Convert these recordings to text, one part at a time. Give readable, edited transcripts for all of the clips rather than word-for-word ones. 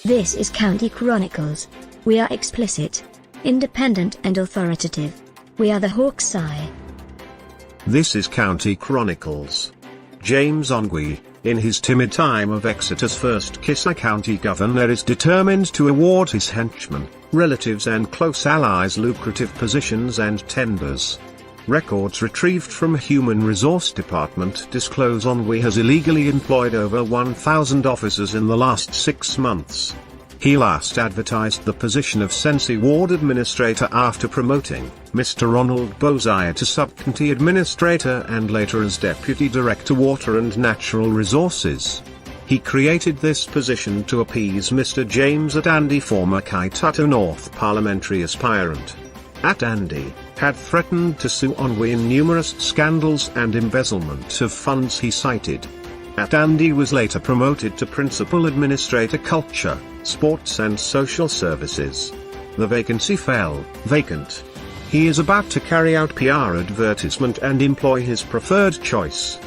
This is County Chronicles. We are explicit, independent and authoritative. We are the Hawk's Eye. This is County Chronicles. James Ongwae, in his timid time of exit as first Kisii County Governor, is determined to award his henchmen, relatives and close allies lucrative positions and tenders. Records retrieved from Human Resource Department disclose Ongwae has illegally employed over 1,000 officers in the last 6 months. He last advertised the position of Sensi Ward Administrator after promoting Mr. Ronald Bosire to Subcounty Administrator and later as Deputy Director Water and Natural Resources. He created this position to appease Mr. James Atandi, former Kitutu North parliamentary aspirant. Atandi had threatened to sue Ongwae in numerous scandals and embezzlement of funds he cited. Atandi was later promoted to Principal Administrator Culture, Sports and Social Services. The vacancy fell vacant. He is about to carry out PR advertisement and employ his preferred choice.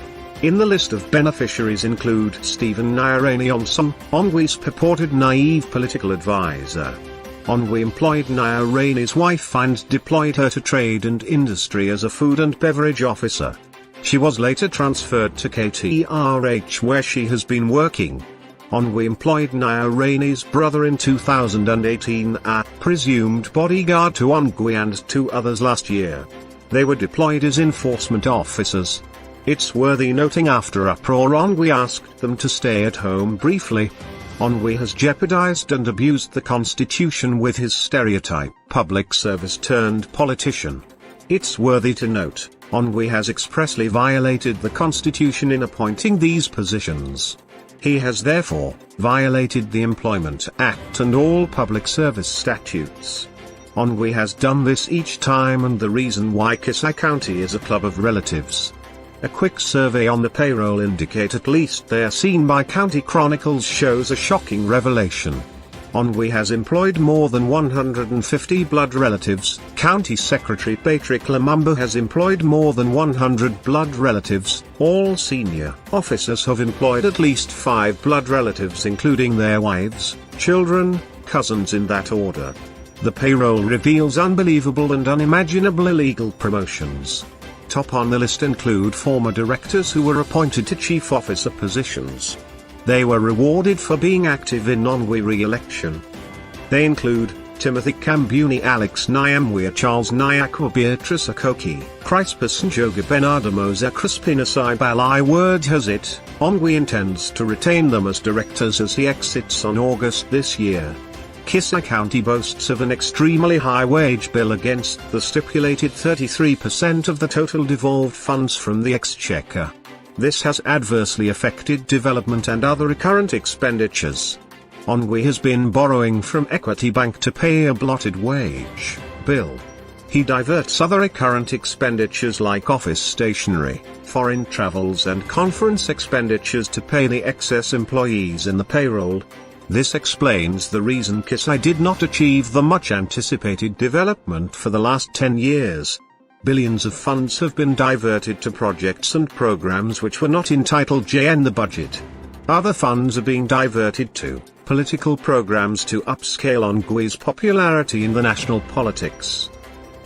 In the list of beneficiaries include Stephen Nyarangi Onsomu, Ongwae's purported naive political advisor. Ongwae employed Nyarangi's wife and deployed her to trade and industry as a food and beverage officer. She was later transferred to KTRH, where she has been working. Ongwae employed Nyarangi's brother in 2018 as presumed bodyguard to Ongwae and 2 others last year. They were deployed as enforcement officers. It's worthy noting after uproar Ongwae asked them to stay at home briefly. Ongwae has jeopardized and abused the Constitution with his stereotype public service turned politician. It's worthy to note, Ongwae has expressly violated the Constitution in appointing these positions. He has therefore violated the Employment Act and all public service statutes. Ongwae has done this each time, and the reason why Kisii County is a club of relatives. A quick survey on the payroll indicate at least they are seen by County Chronicles shows a shocking revelation. Ongwae has employed more than 150 blood relatives. County Secretary Patrick Lumumba has employed more than 100 blood relatives. All senior officers have employed at least 5 blood relatives, including their wives, children, cousins, in that order. The payroll reveals unbelievable and unimaginable illegal promotions. Top on the list include former directors who were appointed to chief officer positions. They were rewarded for being active in Ongwae re-election. They include Timothy Kambuni, Alex Nyamwea, Charles Nyakwa, Beatrice Akoki, Crispus Njoga, Bernardo Moza, Crispina Saibalai. Word has it, Ongwae intends to retain them as directors as he exits on August this year. Kisii County boasts of an extremely high wage bill against the stipulated 33% of the total devolved funds from the Exchequer. This has adversely affected development and other recurrent expenditures. Ongwae has been borrowing from Equity Bank to pay a blotted wage bill. He diverts other recurrent expenditures like office stationery, foreign travels and conference expenditures to pay the excess employees in the payroll. This explains the reason Kisii did not achieve the much anticipated development for the last 10 years. Billions of funds have been diverted to projects and programs which were not entitled in the budget. Other funds are being diverted to political programs to upscale Ongwae's popularity in the national politics.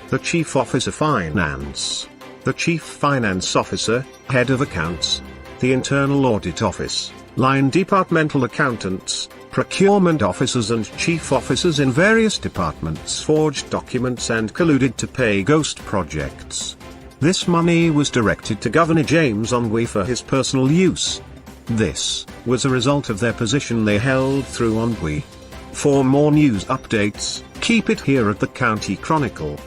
The Chief Officer Finance, the Chief Finance Officer, Head of Accounts, the Internal Audit Office, line departmental accountants, procurement officers and chief officers in various departments forged documents and colluded to pay ghost projects. This money was directed to Governor James Ongwae for his personal use. This was a result of their position they held through Ongwae. For more news updates, keep it here at the County Chronicle.